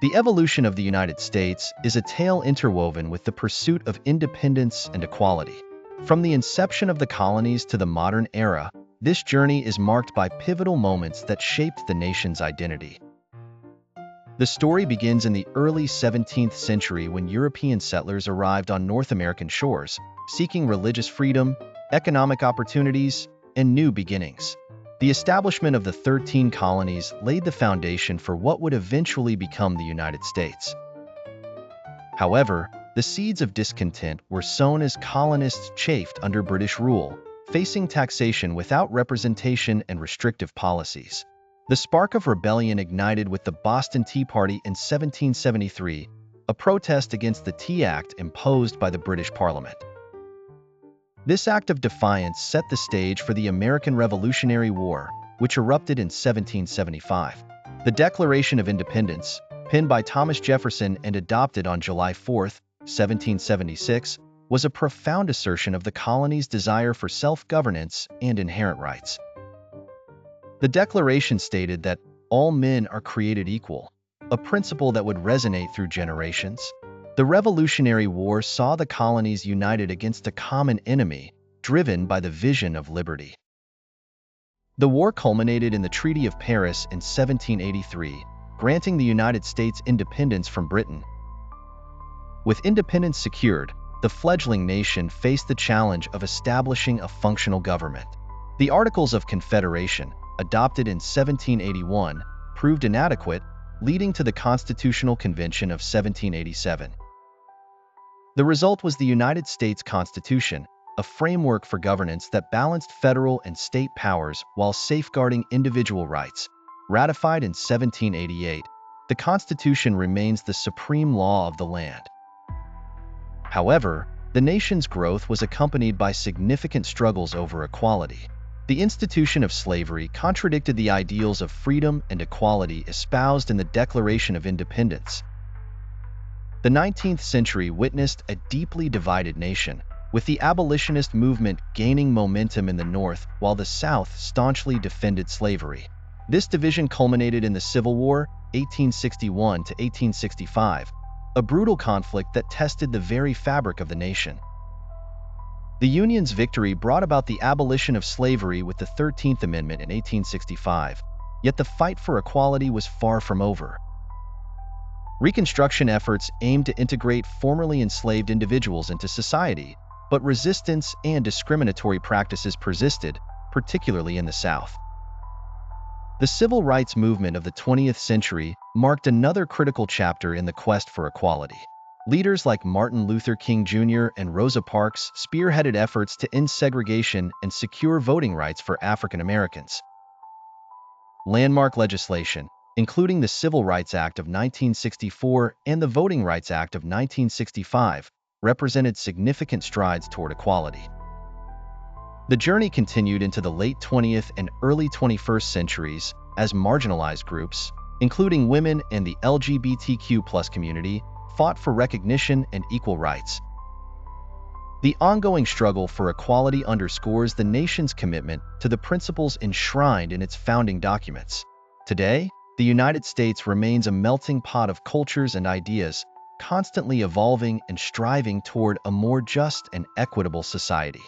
The evolution of the United States is a tale interwoven with the pursuit of independence and equality. From the inception of the colonies to the modern era, this journey is marked by pivotal moments that shaped the nation's identity. The story begins in the early 17th century when European settlers arrived on North American shores, seeking religious freedom, economic opportunities, and new beginnings. The establishment of the 13 colonies laid the foundation for what would eventually become the United States. However, the seeds of discontent were sown as colonists chafed under British rule, facing taxation without representation and restrictive policies. The spark of rebellion ignited with the Boston Tea Party in 1773, a protest against the Tea Act imposed by the British Parliament. This act of defiance set the stage for the American Revolutionary War, which erupted in 1775. The Declaration of Independence, penned by Thomas Jefferson and adopted on July 4, 1776, was a profound assertion of the colony's desire for self-governance and inherent rights. The Declaration stated that all men are created equal, a principle that would resonate through generations. The Revolutionary War saw the colonies united against a common enemy, driven by the vision of liberty. The war culminated in the Treaty of Paris in 1783, granting the United States independence from Britain. With independence secured, the fledgling nation faced the challenge of establishing a functional government. The Articles of Confederation, adopted in 1781, proved inadequate, leading to the Constitutional Convention of 1787. The result was the United States Constitution, a framework for governance that balanced federal and state powers while safeguarding individual rights. Ratified in 1788, the Constitution remains the supreme law of the land. However, the nation's growth was accompanied by significant struggles over equality. The institution of slavery contradicted the ideals of freedom and equality espoused in the Declaration of Independence. The 19th century witnessed a deeply divided nation, with the abolitionist movement gaining momentum in the North while the South staunchly defended slavery. This division culminated in the Civil War, 1861 to 1865, a brutal conflict that tested the very fabric of the nation. The Union's victory brought about the abolition of slavery with the 13th Amendment in 1865, yet the fight for equality was far from over. Reconstruction efforts aimed to integrate formerly enslaved individuals into society, but resistance and discriminatory practices persisted, particularly in the South. The civil rights movement of the 20th century marked another critical chapter in the quest for equality. Leaders like Martin Luther King Jr. and Rosa Parks spearheaded efforts to end segregation and secure voting rights for African Americans. Landmark legislation, including the Civil Rights Act of 1964 and the Voting Rights Act of 1965, represented significant strides toward equality. The journey continued into the late 20th and early 21st centuries as marginalized groups, including women and the LGBTQ+ community, fought for recognition and equal rights. The ongoing struggle for equality underscores the nation's commitment to the principles enshrined in its founding documents. Today, the United States remains a melting pot of cultures and ideas, constantly evolving and striving toward a more just and equitable society.